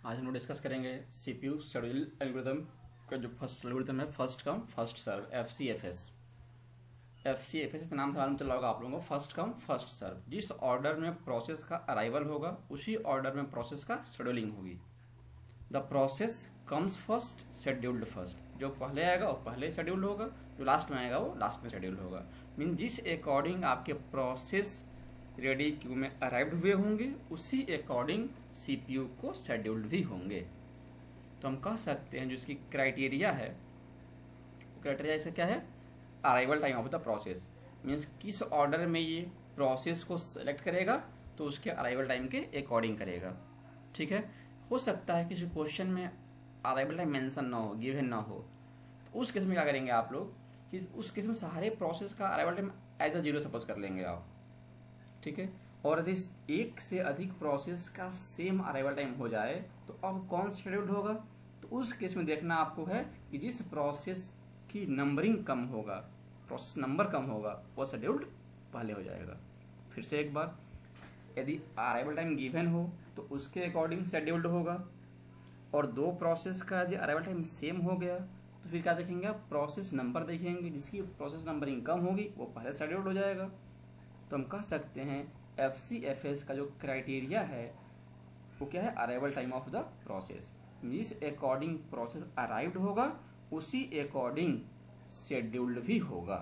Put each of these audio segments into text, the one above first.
आज हम लोग डिस्कस करेंगे सीपीयू शेड्यूल एल्गोरिथम का जो फर्स्ट एल्गोरिथम है, first come first serve, FCFS. FCFS के नाम से मालूम चला होगा आप लोगों को, फर्स्ट कम फर्स्ट सर्व। जिस ऑर्डर में प्रोसेस का अराइवल होगा उसी ऑर्डर में प्रोसेस का शेड्यूलिंग होगी। The process comes first scheduled first. जो पहले आएगा वो पहले शेड्यूल्ड होगा, जो लास्ट में आएगा वो लास्ट में शेड्यूल्ड होगा। मीन जिस अकॉर्डिंग आपके प्रोसेस रेडी क्यू में अराइव्ड हुए होंगे उसी अकॉर्डिंग सीपीयू को शेड्यूल्ड भी होंगे। तो हम कह सकते हैं जो इसकी क्राइटेरिया है, क्राइटेरिया इसका क्या है, arrival time of the process. Means किस ऑर्डर में ये प्रोसेस को सेलेक्ट करेगा तो उसके अराइवल टाइम के अकॉर्डिंग करेगा। ठीक है, हो सकता है किसी क्वेश्चन में अराइवल टाइम मेंशन ना हो, गिवन ना हो, तो उस केस में क्या करेंगे आप लोग कि उस केस में सारे प्रोसेस का arrival time as a zero suppose कर लेंगे आप। ठीक है, और यदि एक से अधिक प्रोसेस का सेम अराइवल टाइम हो जाए तो अब कौन शेड्यूल्ड होगा, तो उस केस में देखना आपको है कि जिस प्रोसेस की नंबरिंग कम होगा, प्रोसेस नंबर कम होगा, वो शेड्यूल्ड पहले हो जाएगा। फिर से एक बार, यदि अराइवल टाइम गिवन हो तो उसके अकॉर्डिंग शेड्यूल्ड होगा, और दो प्रोसेस का यदि अराइवल टाइम सेम हो गया तो फिर क्या देखेंगे आप, प्रोसेस नंबर देखेंगे, जिसकी प्रोसेस नंबरिंग कम होगी वो पहले शेड्यूल्ड हो जाएगा। तो हम कह सकते हैं एफसीएफएस का जो क्राइटेरिया है वो क्या है, arrival time of the process. जिस अकॉर्डिंग प्रोसेस अराइव्ड होगा उसी अकॉर्डिंग शेड्यूल्ड भी होगा।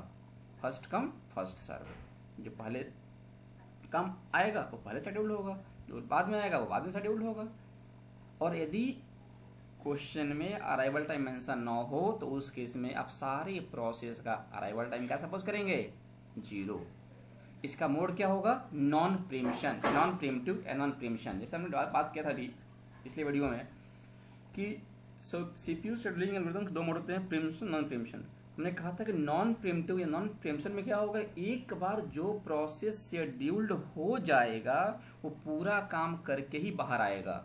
First come first serve. जो पहले कम आएगा वो पहले शेड्यूल्ड होगा, जो बाद में आएगा वो बाद में शेड्यूल्ड होगा। और यदि क्वेश्चन में अराइवल टाइम मेंशन ना हो तो उस केस में आप सारे प्रोसेस का अराइवल टाइम क्या सपोज करेंगे, जीरो। इसका मोड क्या होगा, नॉन प्रीम्पशन, नॉन प्रीम्प्टिव या नॉन प्रीम्पशन। जैसे हमने बात किया था अभी पिछले वीडियो में कि सीपीयू शेड्यूलिंग एल्गोरिथम के दो मोड होते हैं, प्रीम्पशन, नॉन प्रीम्पशन। हमने कहा था कि नॉन प्रीम्प्टिव या नॉन प्रीम्पशन में क्या होगा, एक बार जो प्रोसेस शेड्यूल्ड हो जाएगा वो पूरा काम करके ही बाहर आएगा।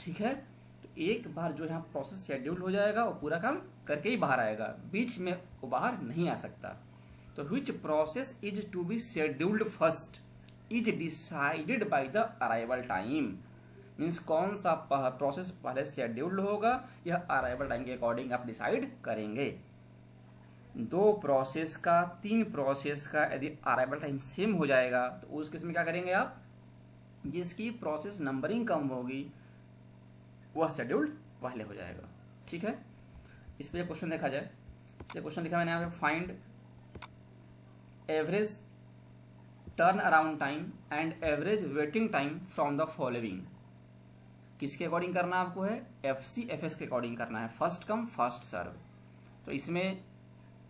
ठीक है, तो एक बार जो यहाँ प्रोसेस शेड्यूल्ड हो जाएगा वो पूरा काम करके ही बाहर आएगा, बीच में वो बाहर नहीं आ सकता। तो which process is to be scheduled first is decided by the arrival time। Means कौन सा प्रोसेस पहले शेड्यूल्ड होगा यह अराइवल टाइम के अकॉर्डिंग आप डिसाइड करेंगे। दो प्रोसेस का, तीन प्रोसेस का यदि अराइवल टाइम सेम हो जाएगा तो उस केस में क्या करेंगे आप, जिसकी प्रोसेस नंबरिंग कम होगी वह शेड्यूल्ड पहले हो जाएगा। ठीक है, इस पर क्वेश्चन देखा जाए। क्वेश्चन लिखा मैंने यहाँ पे, find average turn around time and average waiting time from the following. किसके अकॉर्डिंग करना आपको है, एफसीएफएस के अकॉर्डिंग करना है, फर्स्ट कम फर्स्ट सर्व। तो इसमें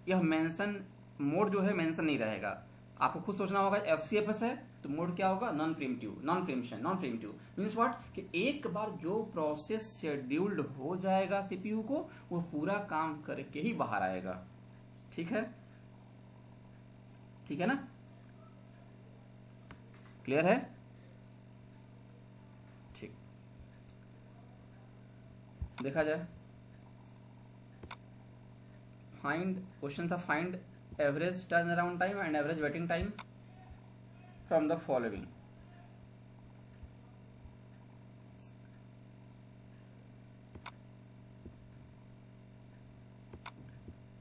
यह मेंशन मोड जो है मेंशन नहीं रहेगा, आपको खुद सोचना होगा। एफसीएफएस है तो मोड क्या होगा, non preemptive, non preemption, non preemptive means what कि एक बार जो प्रोसेस शेड्यूल्ड हो जाएगा सीपीयू को वो पूरा काम करके ही बाहर आएगा। ठीक है, ठीक है ना, क्लियर है। ठीक, देखा जाए, फाइंड, क्वेश्चन था find average turn around time and average waiting time from the following.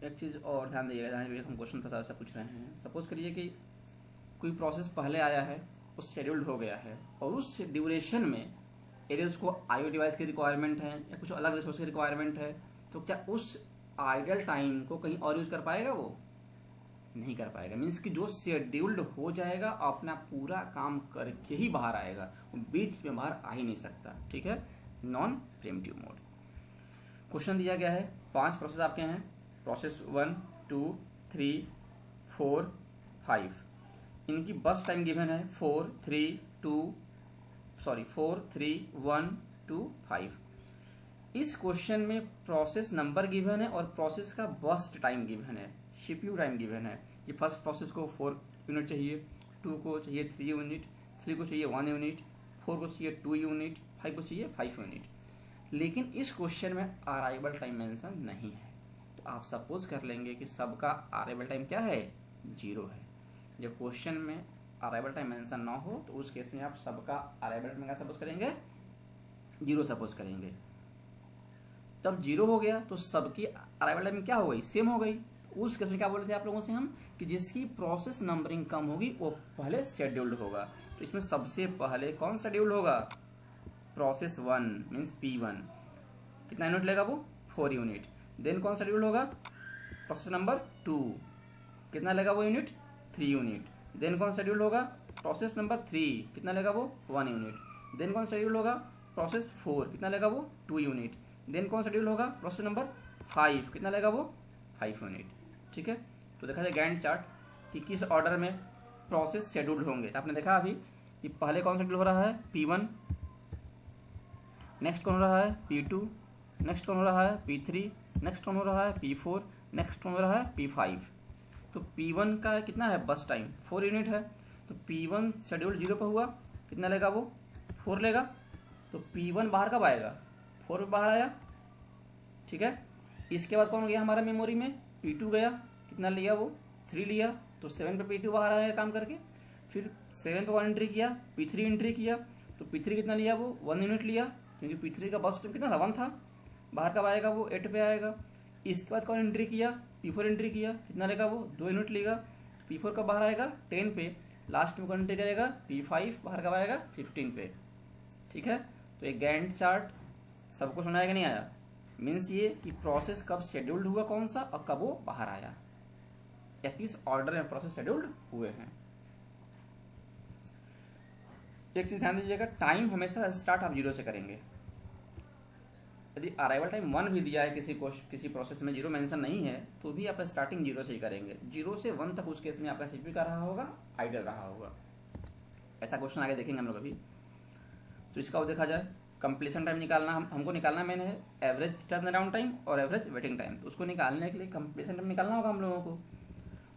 एक चीज और ध्यान दीजिएगा, हम क्वेश्चन प्रकार से पूछ रहे हैं। सपोज करिए कि कोई प्रोसेस पहले आया है, वो शेड्यूल्ड हो गया है, और उस ड्यूरेशन में यदि उसको आईओ डिवाइस की रिक्वायरमेंट है या कुछ अलग रिसोर्स की रिक्वायरमेंट है तो क्या उस आइडल टाइम को कहीं और यूज कर पाएगा, वो नहीं कर पाएगा। मीन्स कि जो शेड्यूल्ड हो जाएगा अपना पूरा काम करके ही बाहर आएगा, वो बीच में बाहर आ ही नहीं सकता। ठीक है, नॉन प्रीम्प्टिव मोड। क्वेश्चन दिया गया है, 5 प्रोसेस आपके हैं, प्रोसेस 1, 2, 3, 4, 5। इनकी बस टाइम गिवन है 4, 3, 1, 2, 5। इस क्वेश्चन में प्रोसेस नंबर गिवन है और प्रोसेस का बस्ट टाइम गिवन है, सीपीयू टाइम गिवन है। ये फर्स्ट प्रोसेस को 4 यूनिट चाहिए, 2 को चाहिए 3 यूनिट, 3 को चाहिए 1 यूनिट, 4 को चाहिए 2 यूनिट, 5 को चाहिए 5 यूनिट। लेकिन इस क्वेश्चन में अराइवल टाइम मेंशन नहीं है, तो आप सपोज कर लेंगे कि सबका अराइवल टाइम क्या है, जीरो है। जब क्वेश्चन में अराइवल टाइम मेंशन ना हो तो उस केस में आप सबका अराइवल टाइम क्या सपोज करेंगे, जीरो सपोज करेंगे, तब जीरो हो गया तो सबकी अराइवल टाइम क्या हो गई, सेम हो गई। उस केस में क्या बोले थे आप लोगों से हम कि जिसकी प्रोसेस नंबरिंग कम होगी वो पहले शेड्यूल्ड होगा। तो इसमें सबसे पहले कौन शेड्यूल्ड होगा, प्रोसेस 1 मीन्स P1, कितना यूनिट लेगा वो 4 यूनिट। देन कौन शेड्यूल्ड होगा, प्रोसेस नंबर 2, कितना लेगा वो यूनिट 3 यूनिट। देन कौन शेड्यूल्ड होगा, प्रोसेस नंबर 3, कितना लेगा वो 1 यूनिट। देन कौन शेड्यूल्ड होगा, प्रोसेस 4, कितना लेगा वो 2 यूनिट। देन कौन शेड्यूल होगा, प्रोसेस नंबर 5, कितना लेगा वो 5 यूनिट। ठीक है, तो देखा जाए गैंट चार्ट कि किस ऑर्डर में प्रोसेस शेड्यूल्ड होंगे। तो आपने देखा अभी कि पहले कौन शेड्यूल हो रहा है, P1, नेक्स्ट कौन हो रहा है P2, नेक्स्ट कौन हो रहा है P3, नेक्स्ट कौन हो रहा है P4, नेक्स्ट कौन हो रहा है P5। तो P1 का कितना है बस टाइम 4 यूनिट है, तो P1 शेड्यूल 0 पर हुआ, कितना लेगा वो 4 लेगा। तो P1 बाहर कब आएगा, 4 बाहर आया। ठीक है, इसके बाद कौन गया हमारा मेमोरी में, P2 गया, कितना लिया वो 3 लिया, तो 7 पे P2 बाहर आएगा काम करके। फिर 7 पे 1 एंट्री किया, P3 एंट्री किया, तो P3 कितना लिया वो 1 यूनिट लिया, क्योंकि P3 का बस टाइम कितना था 1 था। बाहर कब आएगा वो 8 पे आएगा। इसके बाद कौन एंट्री किया, P4 एंट्री किया, कितना लेगा वो 2 यूनिट लेगा। P4 कब बाहर आएगा 10 पे, लास्ट में कौन एंट्री करेगा P5, बाहर कब आएगा 15 पे। ठीक है, तो एक गैंट चार्ट सबको सुनाया कि नहीं आया, मीन्स ये कि प्रोसेस कब शेड्यूल्ड हुआ कौन सा और कब वो बाहर आया, या किस ऑर्डर में प्रोसेस शेड्यूल्ड हुए हैं। एक चीज ध्यान दीजिएगा, टाइम हमेशा स्टार्ट आप 0 से करेंगे। यदि अराइवल टाइम 1 भी दिया है किसी प्रोसेस में, 0 मेंशन नहीं है, तो भी आप स्टार्टिंग 0 से ही करेंगे। 0 से 1 तक उस केस में आपका सीपीयू का रहा होगा, आइडल रहा होगा। ऐसा क्वेश्चन आगे देखेंगे हम लोग अभी। तो इसका वो देखा जाए, कंप्लीशन टाइम निकालना हमको निकालना मैंने है एवरेज टर्न अराउंड टाइम और एवरेज वेटिंग टाइम। तो उसको निकालने के लिए कंप्लीशन टाइम निकालना होगा हम लोगों को।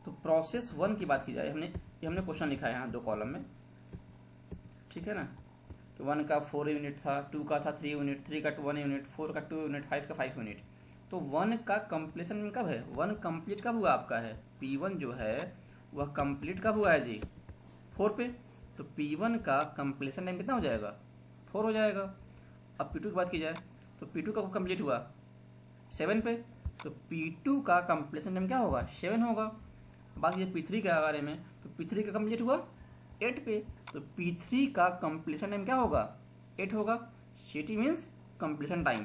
तो प्रोसेस 1 की बात की जाए, हमने क्वेश्चन लिखा है यहाँ 2 कॉलम में। ठीक है ना, तो 1 का 4 यूनिट था, 2 का था 3 यूनिट, 3 का 1 यूनिट, 4 का 2 यूनिट, 5 का 5 यूनिट। तो 1 का कंप्लीशन कब है, 1 कंप्लीट कब हुआ आपका है, P1 जो है वह कंप्लीट कब हुआ है जी 4 पे। तो P1 का कंप्लीशन टाइम कितना हो जाएगा 4 हो जाएगा। अब P2 की बात की जाए, तो P2 कब कंप्लीट हुआ 7 पे, तो P2 का कंप्लीशन टाइम क्या होगा 7 होगा। बात कीजिए P3 के बारे में, तो P3 का कंप्लीट हुआ 8 पे, तो P3 का कंप्लीशन टाइम क्या होगा 8 होगा। CT means completion time,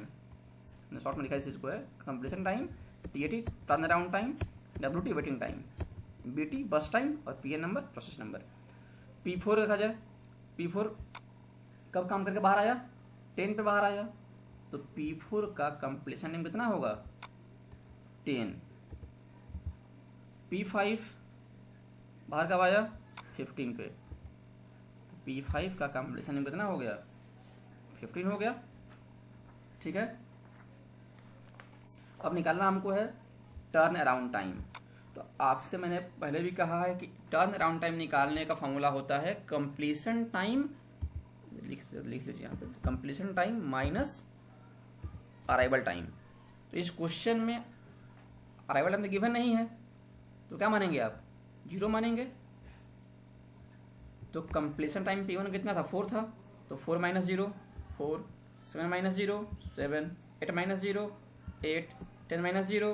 short में लिखा है इसको है completion time, TAT turn around time, WT waiting time, BT बस टाइम और PN number process number. P4 देखा जाए, P4 कब काम करके बाहर आया 10 पे बाहर आया, तो P4 का कंप्लीशन टाइम कितना होगा 10। P5 बाहर कब आया 15 पे, तो P5 का कंप्लीशन टाइम कितना हो गया 15 हो गया। ठीक है, अब निकालना हमको है टर्न अराउंड टाइम। तो आपसे मैंने पहले भी कहा है कि टर्न अराउंड टाइम निकालने का फॉर्मूला होता है कंप्लीशन टाइम, लिख लीजिए यहाँ पे, completion time minus arrival time. तो इस क्वेश्चन में अराइवल टाइम तो गिवन नहीं है, तो क्या मानेंगे आप 0 मानेंगे। तो कंप्लीशन टाइम P1 कितना था 4 था, तो 4 minus 0 4, 7 minus 0 7, 8 minus 0 8, 10 minus 0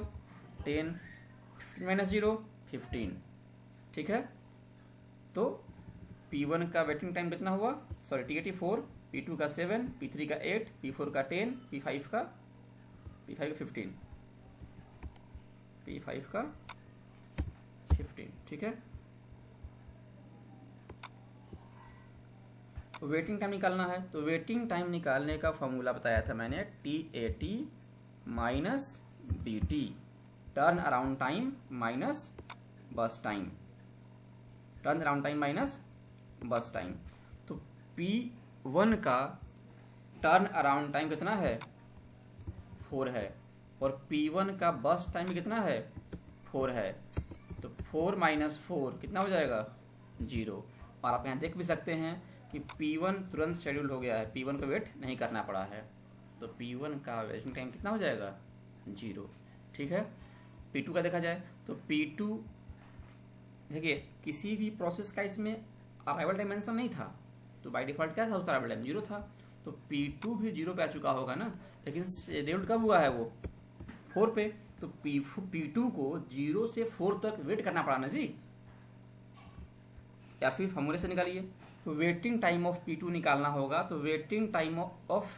10, 15 minus 0 15। ठीक है, तो P1 का वेटिंग टाइम कितना हुआ, सॉरी TAT 4, P2 का 7, P3 का 8, P4 का 10, P5 का 15, P5 का 15। ठीक है, तो वेटिंग टाइम निकालना है। तो वेटिंग टाइम निकालने का फॉर्मूला बताया था मैंने, TAT minus BT turnaround time minus burst time, turnaround time minus burst time. तो P1 का टर्न अराउंड टाइम कितना है 4 है, और P1 का बस टाइम कितना है 4 है, तो 4 माइनस 4 कितना हो जाएगा 0। और आप यहाँ देख भी सकते हैं कि P1 तुरंत शेड्यूल हो गया है, P1 को वेट नहीं करना पड़ा है, तो P1 का वेटिंग टाइम कितना हो जाएगा 0। ठीक है, P2 का देखा जाए, तो P2 देखिए किसी भी प्रोसेस का इसमें अराइवल टाइम मेंशन नहीं था, तो बाय डिफॉल्ट क्या था उसका अराइवल टाइम 0 था। तो P2 भी 0 पे आ चुका होगा ना, लेकिन शेड्यूल्ड कब हुआ है वो 4 पे, तो P2 को 0 से 4 तक वेट करना पड़ा ना जी, या फिर फॉर्मूले से निकालिए। तो वेटिंग टाइम ऑफ P2 निकालना होगा, तो वेटिंग टाइम ऑफ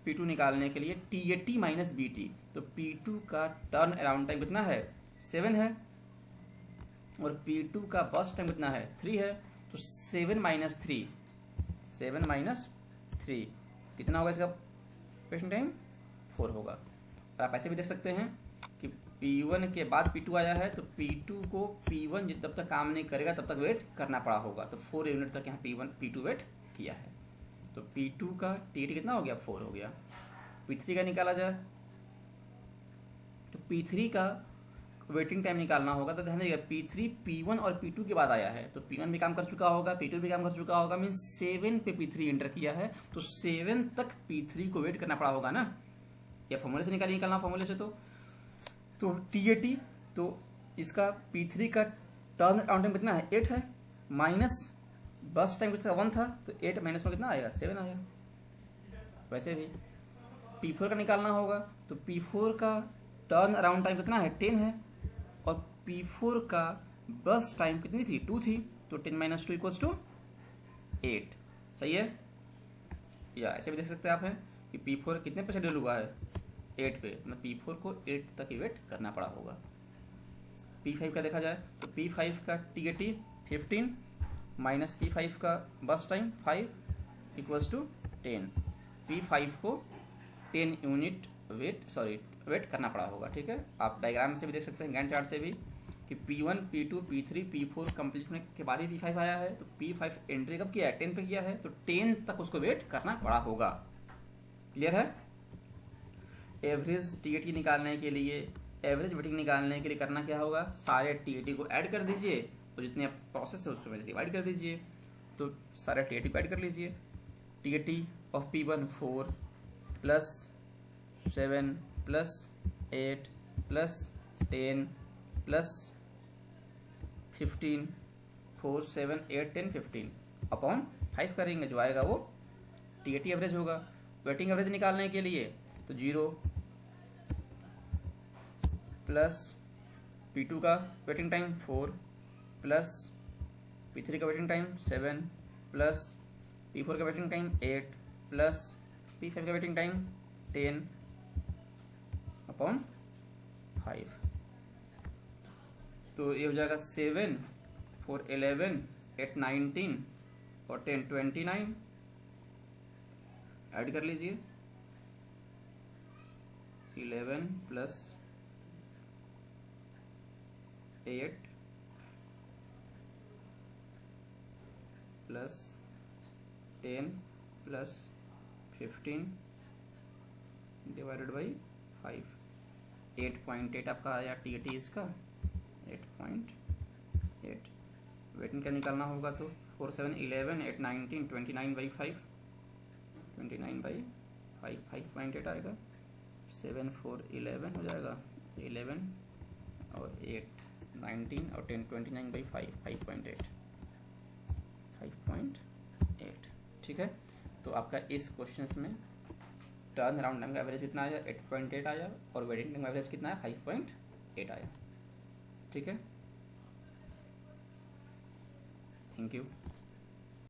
P2 निकालने के लिए TAT माइनस BT, तो P2 का टर्न अराउंड टाइम कितना है 7 है, और P2 का बर्स्ट टाइम कितना है 3 है, तो 7 माइनस 3 कितना होगा इसका वेटिंग टाइम 4 होगा। और आप ऐसे भी देख सकते हैं कि P1 के बाद P2 आया है, तो P2 को P1 जब तक काम नहीं करेगा तब तक वेट करना पड़ा होगा, तो 4 यूनिट तक यहाँ P2 वेट किया है। तो P2 का TAT कितना हो गया 4 हो गया। P3 का निकाला जाए, तो P3 का वेटिंग टाइम निकालना होगा, तो ध्यान दीजिएगा P3 P1 और P2 के बाद आया है, तो P1 भी काम कर चुका होगा, P2 भी काम कर चुका होगा, मीन 7 पे P3 एंटर किया है, तो 7 तक P3 को वेट करना पड़ा होगा ना, या फॉर्मूले से निकालना फॉर्मूले से, तो TAT, तो इसका P3 का टर्न अराउंड टाइम कितना है 8 है, माइनस बस टाइम कितना 1 था, तो 8 माइनस में कितना आएगा 7 आएगा। वैसे भी P4 का निकालना होगा, तो P4 का टर्न अराउंड टाइम कितना है 10 है, और P4 का बस टाइम कितनी थी 2 थी, तो 10 माइनस 2 इक्वल्स टू 8। सही है, या ऐसे भी देख सकते हैं आप हैं कि P4 कितने पे शेड्यूल हुआ है 8 पे, मतलब P4 को 8 तक वेट करना पड़ा होगा। P5 का देखा जाए, तो P5 का TAT 15 माइनस P5 का बस टाइम 5 इक्वल्स टू 10। P5 को 10 यूनिट वेट करना पड़ा होगा। ठीक है, आप डायग्राम से भी देख सकते हैं, गैंट चार्ट से भी, कि P1 P2 P3 P4 complete होने के बाद ही P5 आया है, तो P5 एंट्री कब किया है 10 पे किया है, तो 10 तक उसको वेट करना पड़ा होगा। क्लियर है। एवरेज TAT निकालने के लिए, एवरेज वेटिंग निकालने के लिए करना क्या होगा, सारे TAT को ऐड कर दीजिए, तो जितने प्रोसेस है उसमें डिवाइड कर दीजिए, तो सारे TAT को ऐड कर लीजिए। TAT of P1 4 plus 7 plus 8 plus 10 plus 15, 4 7 8 10 15 upon 5 करेंगे, जो आएगा वो TAT एवरेज होगा। वेटिंग एवरेज निकालने के लिए तो 0 प्लस P2 का वेटिंग टाइम 4 प्लस P3 का वेटिंग टाइम 7 प्लस P4 का वेटिंग टाइम 8 प्लस P5 का वेटिंग टाइम 10 अपॉन 5, तो ये हो जाएगा 7 4 11 8 19 और 10 29, ऐड कर लीजिए 11 plus 8 plus 10 plus 15 divided by 5, 8.8 आपका आया TAT इसका 8.8। वेटिंग का निकालना होगा, तो 4 7 11 8 19 29 बाई 5, 29 बाई 5 5.8 आएगा, 7 4 11 हो जाएगा 11 और 8 19 और 10 29 बाई 5 5.8 5.8। ठीक है, तो आपका इस क्वेश्चन में टर्न अराउंड टाइम का एवरेज कितना आया 8.8 आया, और वेटिंग टाइम का एवरेज कितना है 5.8 आया। ठीक है, थैंक यू।